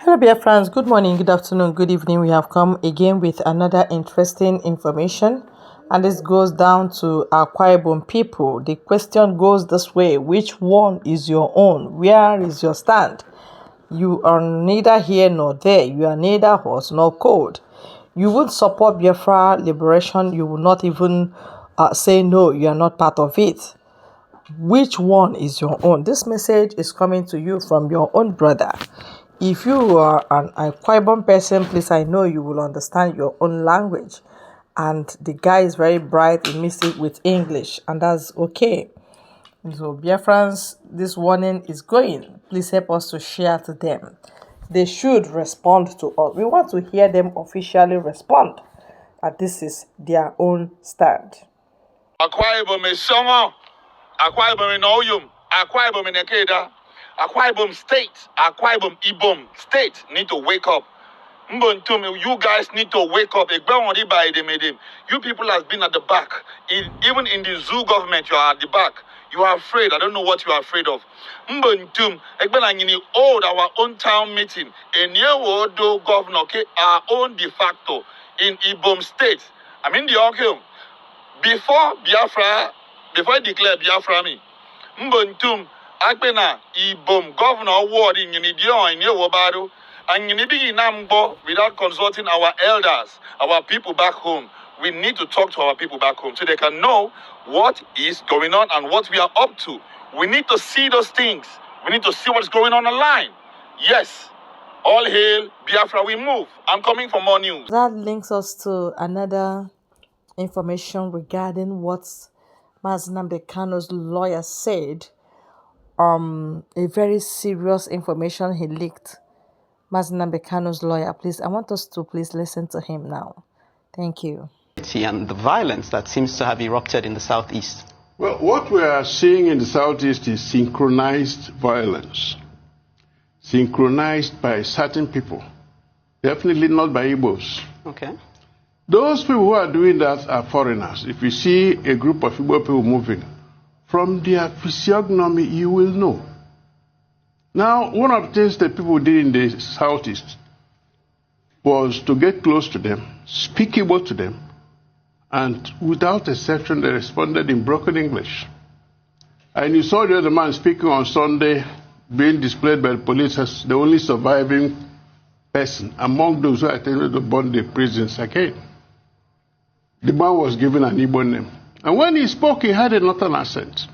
Hello, dear friends. Good morning, good afternoon, good evening. We have come again with another interesting information, and this goes down to our Akwa Ibom people. The question goes this way: which one is your own? Where is your stand? You are neither here nor there. You are neither hot nor cold. You would support Biafra liberation. You will not even say no. You are not part of it. Which one is your own? This message is coming to you from your own brother. If you are an Akwa Ibom person, please, I know you will understand your own language. And the guy is very bright in mixing with English, and that's okay. So, Biafrans, this warning is going. Please help us to share to them. They should respond to us. We want to hear them officially respond that this is their own stand. Akwa Ibom is summer. Akwa Ibom in Oyum. Akwa Ibom in Ekeda. Akwa Ibom State. Akwa Ibom State need to wake up. You guys need to wake up. You people has been at the back. Even in the zoo government, you are at the back. You are afraid. I don't know what you are afraid of. Hold our own town meeting. And you governor, okay, our own de facto in Ibom State. I mean the okay. Before I declare Biafra me, Mbontum, Akbena, Ibom, Governor Award in Yinidio in Yewobaru, and Yinibigi Nambo without consulting our elders, our people back home. We need to talk to our people back home so they can know what is going on and what we are up to. We need to see those things. We need to see what's going on the line. Yes, all hail Biafra, we move. I'm coming for more news. That links us to another information regarding what Kanu'S lawyer said. A very serious information he leaked. Kanu'S lawyer, please, I want us to please listen to him now. Thank you. And the violence that seems to have erupted in the southeast. Well, what we are seeing in the southeast is synchronized violence, synchronized by certain people, definitely not by Igbos. Okay. Those people who are doing that are foreigners. If you see a group of Igbo people moving, from their physiognomy, you will know. Now, one of the things that people did in the southeast was to get close to them, speak Igbo to them, and without exception, they responded in broken English. And you saw the other man speaking on Sunday, being displayed by the police as the only surviving person among those who attended to burn the prisons again. The man was given an Igbo name. And when he spoke, he had a northern accent.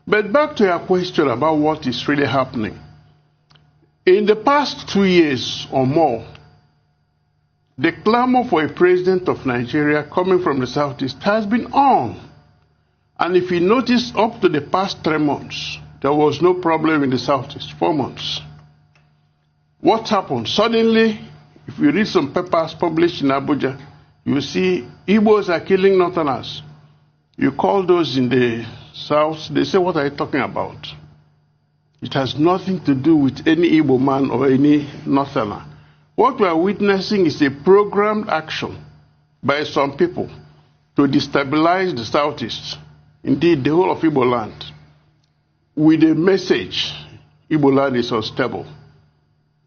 But back to your question about what is really happening. In the past 2 years or more, the clamor for a president of Nigeria coming from the southeast has been on. And if you notice, up to the past 3 months, there was no problem in the southeast. 4 months. What happened? Suddenly, if you read some papers published in Abuja, you see Igbos are killing northerners. You call those in the south, they say, what are you talking about? It has nothing to do with any Igbo man or any northerner. What we are witnessing is a programmed action by some people to destabilize the southeast, indeed the whole of Igbo land, with a message: Igbo land is unstable.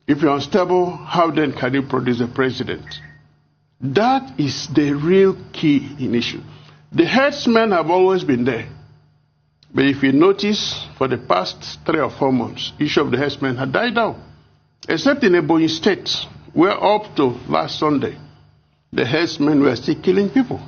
If you're unstable, how then can you produce a president? That is the real key in issue. The herdsmen have always been there. But if you notice, for the past 3 or 4 months, issue of the herdsmen had died down. Except in Ebonyi State, where up to last Sunday, the herdsmen were still killing people.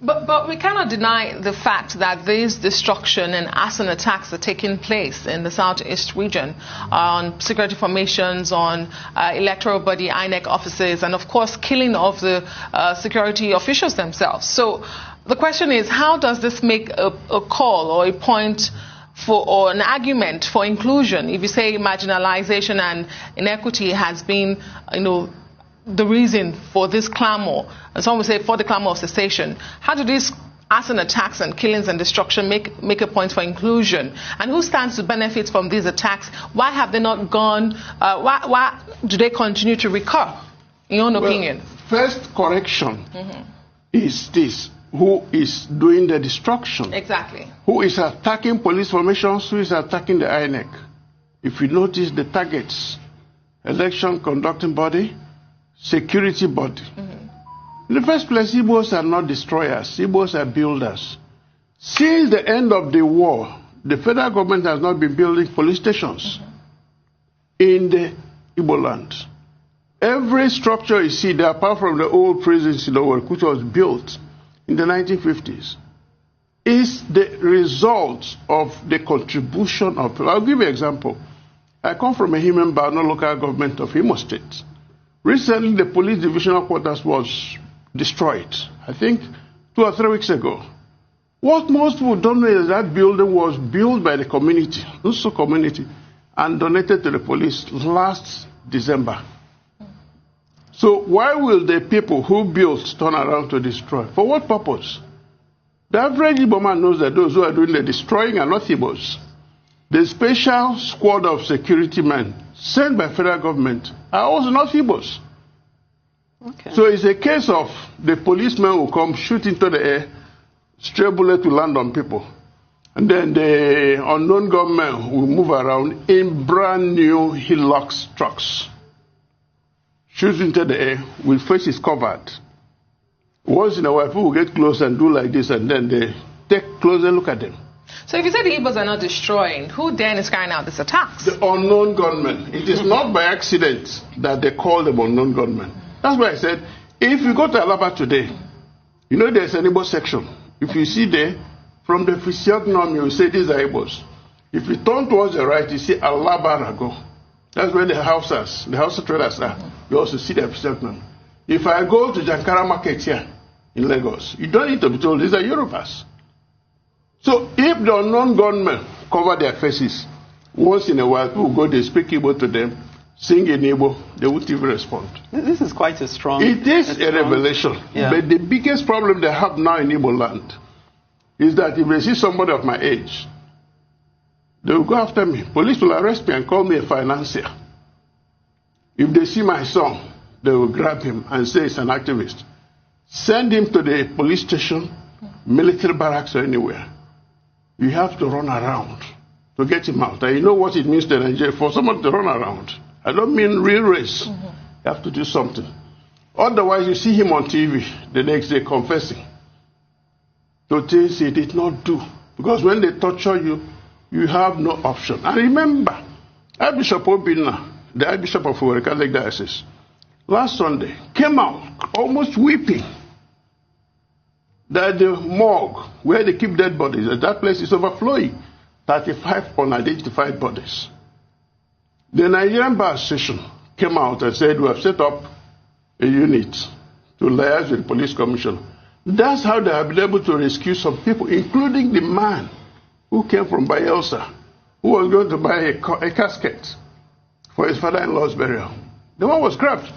But we cannot deny the fact that this destruction and arson attacks are taking place in the southeast region on security formations, on electoral body, INEC offices, and of course killing of the security officials themselves. So the question is, how does this make a call or a point for, or an argument for inclusion? If you say marginalization and inequity has been, the reason for this clamor, and some will say for the clamor of cessation, how do these arson attacks and killings and destruction make a point for inclusion? And who stands to benefit from these attacks? Why have they not gone? Why do they continue to recur, in your own opinion? First correction is this: who is doing the destruction? Exactly. Who is attacking police formations? Who is attacking the INEC? If you notice the targets, election conducting body, security body. In the first place, Igbos are not destroyers. Igbos are builders. Since the end of the war, the federal government has not been building police stations in the Igbo land. Every structure you see there, apart from the old prisons in the world, which was built in the 1950s, is the result of the contribution of people. I'll give you an example. I come from a human Bano local government of Imo State. Recently, the police divisional quarters was destroyed, I think 2 or 3 weeks ago. What most people don't know is that building was built by the community, Nso community, and donated to the police last December. So why will the people who built turn around to destroy? For what purpose? The average Igbo man knows that those who are doing the destroying are not Igbos. The special squad of security men sent by federal government are also not Igbos. Okay. So it's a case of the policemen will come, shoot into the air, stray bullet will land on people. And then the unknown gunmen will move around in brand new Hilux trucks. Shoot into the air, with faces covered. Once in a while, people will get close and do like this, and then they take closer look at them. So if you say the Igbos are not destroying, who then is carrying out these attacks? The unknown gunmen. It is not by accident that they call them unknown gunmen. That's why I said, if you go to Alaba today, you know there's an Igbo section. If you see there, from the physiognomy, you say these are Igbos. If you turn towards the right, you see Alaba Rago. That's where the Hausa traders are. You also see their physiognomy. If I go to Jankara Market here in Lagos, you don't need to be told these are Yorubas. So if the unknown gunmen cover their faces, once in a while people go, they speak Igbo to them, sing in Igbo, they would even respond. This is quite a strong... It is a revelation. Yeah. But the biggest problem they have now in Igbo land is that if they see somebody of my age, they will go after me. Police will arrest me and call me a financier. If they see my son, they will grab him and say it's an activist. Send him to the police station, military barracks, or anywhere. You have to run around to get him out. And you know what it means to Nigeria for someone to run around. I don't mean real race. You have to do something. Otherwise, you see him on TV the next day confessing to things he did not do. Because when they torture you, you have no option. And remember, Archbishop Obinna, the Archbishop of the Catholic Diocese, last Sunday came out almost weeping that the morgue where they keep dead bodies, that place is overflowing. 35 unidentified bodies. The Nigerian Bar Association came out and said, we have set up a unit to liaise with the police commission. That's how they have been able to rescue some people, including the man who came from Bayelsa, who was going to buy a casket for his father-in-law's burial. The one was grabbed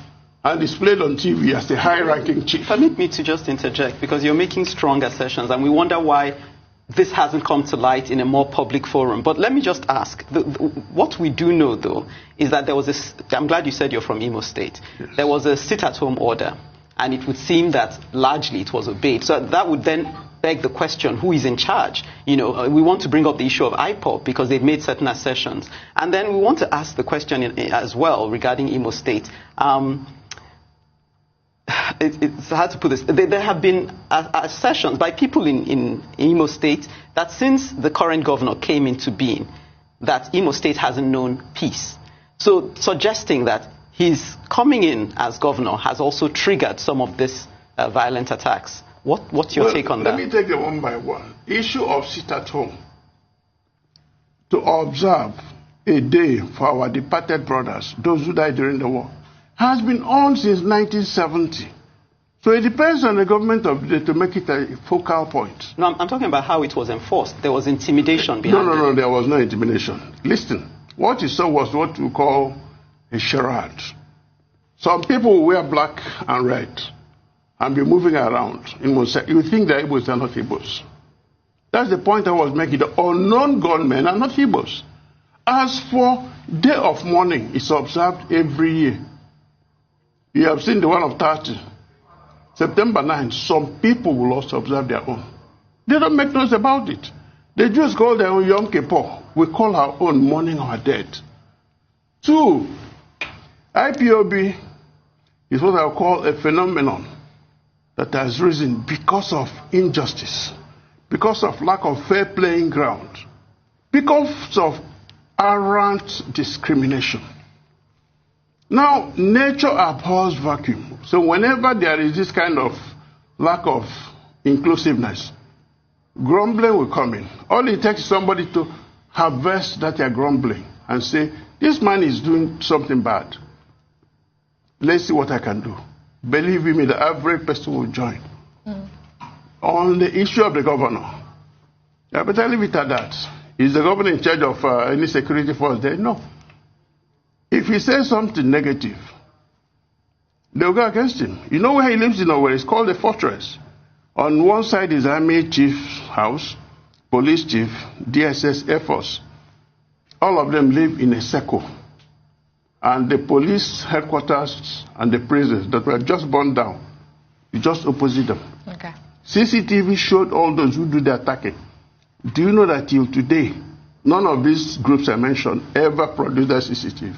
and displayed on TV as a high-ranking chief. Permit me to just interject, because you're making strong assertions, and we wonder why this hasn't come to light in a more public forum. But let me just ask, what we do know, though, is that there was I'm glad you said you're from Imo State. Yes. There was a sit-at-home order, and it would seem that largely it was obeyed. So that would then beg the question, who is in charge? You know, we want to bring up the issue of IPOB because they've made certain assertions. And then we want to ask the question as well regarding Imo State. It's hard to put this. There have been assertions by people in Imo State that since the current governor came into being, that Imo State hasn't known peace. So suggesting that his coming in as governor has also triggered some of these violent attacks. What's your take on that? Let me take them one by one. Issue of sit at home. To observe a day for our departed brothers, those who died during the war, has been on since 1970. So it depends on the government of the day to make it a focal point. No, I'm talking about how it was enforced. There was intimidation behind it. No, there was no intimidation. Listen, what you saw was what we call a charade. Some people wear black and red and be moving around. You think they're Igbos, they're not Igbos. That's the point I was making. The unknown gunmen are not Igbos. As for Day of Mourning, it's observed every year. You have seen the one of 30. September 9, some people will also observe their own. They don't make noise about it. They just call their own Yom Kippur. We call our own mourning our dead. 2, IPOB is what I call a phenomenon that has risen because of injustice, because of lack of fair playing ground, because of arrant discrimination. Now, nature abhors vacuum. So whenever there is this kind of lack of inclusiveness, grumbling will come in. All it takes is somebody to harvest that you're grumbling and say, this man is doing something bad. Let's see what I can do. Believe me, the average person will join. On the issue of the governor, I better leave it at that. Is the governor in charge of any security force there? No. If he says something negative, they'll go against him. You know where he lives in Owerri? It's called the fortress. On one side is Army Chief's house, Police Chief, DSS, Air Force. All of them live in a circle. And the police headquarters and the prisons that were just burned down, you just opposite them. Okay. CCTV showed all those who do the attacking. Do you know that till today, none of these groups I mentioned ever produced a CCTV?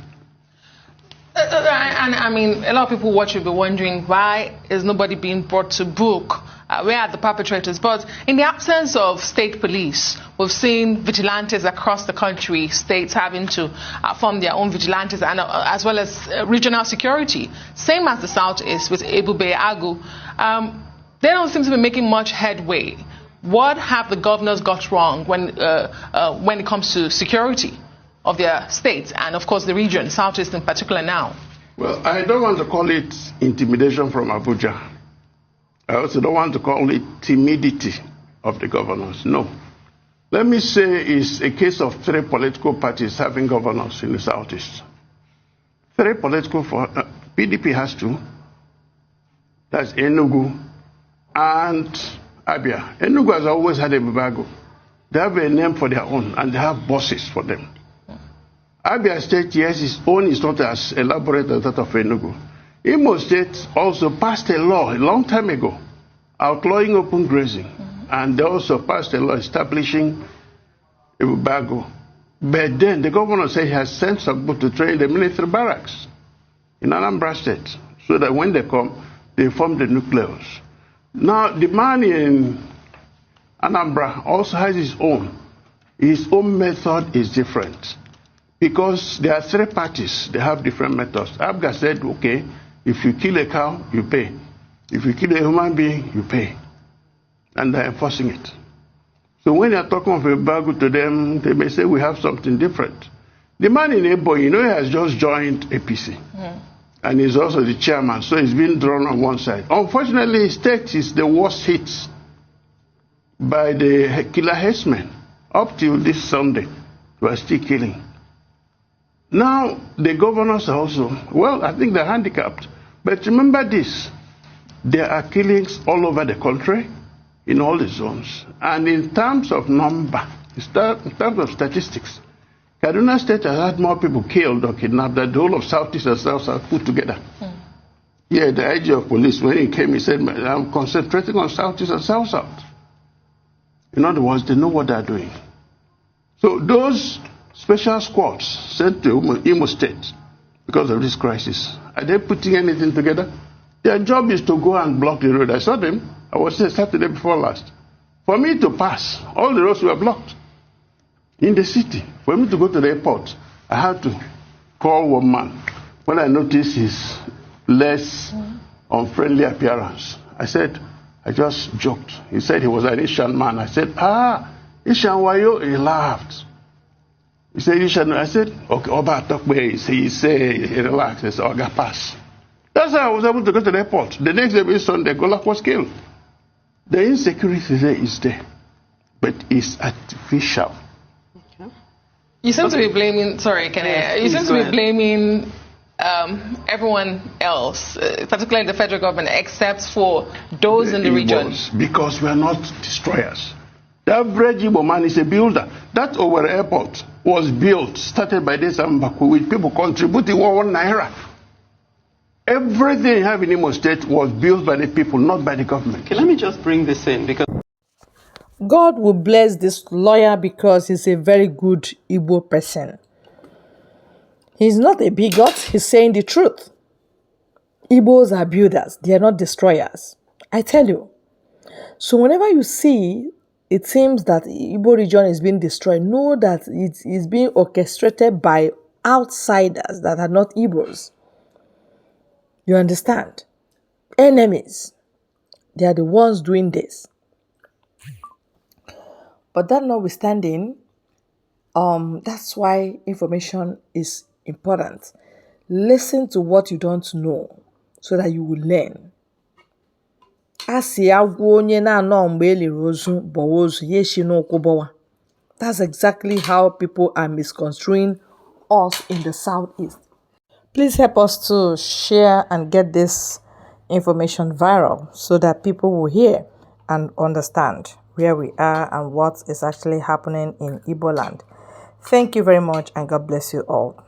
And I mean, a lot of people watch will be wondering, why is nobody being brought to book? Where are the perpetrators? But in the absence of state police, we've seen vigilantes across the country, states having to form their own vigilantes, and as well as regional security. Same as the Southeast with Ebube Agu. They don't seem to be making much headway. What have the governors got wrong when it comes to security of their states and, of course, the region, Southeast in particular now? Well, I don't want to call it intimidation from Abuja. I also don't want to call it timidity of the governors. No. Let me say it's a case of three political parties having governors in the Southeast. Three political, PDP has two. That's Enugu and Abia. Enugu has always had a Bibago. They have a name for their own and they have bosses for them. Abia State, yes, its own is not as elaborate as that of Enugu. Imo State also passed a law a long time ago outlawing open grazing, and they also passed a law establishing a Bibago. But then the governor said he has sent some people to train the military barracks in Anambra State so that when they come, they form the nucleus. Now, the man in Anambra also has his own. His own method is different because there are three parties. They have different methods. Abga said, okay, if you kill a cow, you pay. If you kill a human being, you pay. And they're enforcing it. So when you're talking of a Bibago to them, they may say we have something different. The man in Ibom, you know, he has just joined APC. And he's also the chairman, so he's been drawn on one side. Unfortunately, his state is the worst hit by the killer herdsmen. Up till this Sunday, we are still killing. Now, the governors are also, well, I think they're handicapped. But remember this, there are killings all over the country, in all the zones. And in terms of number, in terms of statistics, Kanu'S State has had more people killed or kidnapped than the whole of Southeast and South put together. Yeah, the IG of police, when he came, he said, I'm concentrating on Southeast and South. In other words, they know what they're doing. So those special squads sent to Imo State because of this crisis, are they putting anything together? Their job is to go and block the road. I saw them. I was there Saturday before last. For me to pass, all the roads were blocked in the city. For me to go to the airport, I had to call one man. When I noticed his less unfriendly appearance, I said, I just joked. He said he was an Ishan man. I said, Ishan Wayo? He laughed. He said, Ishan. I said, okay, Oba talk where he said, he relaxed. He said, Oga pass. That's how I was able to go to the airport. The next day, being Sunday, Golak was killed. The insecurity there is there, but it's artificial. Okay. You seem to be blaming, sorry, you seem to be blaming everyone else, particularly the federal government, except for those in the region. Because we are not destroyers. The average Igbo man is a builder. That Owerri airport was built, started by this Ambaku, with people contributing 1 naira. Everything you have in Imo State was built by the people, not by the government. Okay, let me just bring this in because God will bless this lawyer because he's a very good Igbo person. He's not a bigot. He's saying the truth. Igbos are builders. They are not destroyers. I tell you. So whenever you see it seems that Igbo region is being destroyed, know that it is being orchestrated by outsiders that are not Igbos. You understand? Enemies. They are the ones doing this. But that notwithstanding, that's why information is important. Listen to what you don't know so that you will learn. That's exactly how people are misconstruing us in the Southeast. Please help us to share and get this information viral so that people will hear and understand where we are and what is actually happening in Igbo land. Thank you very much and God bless you all.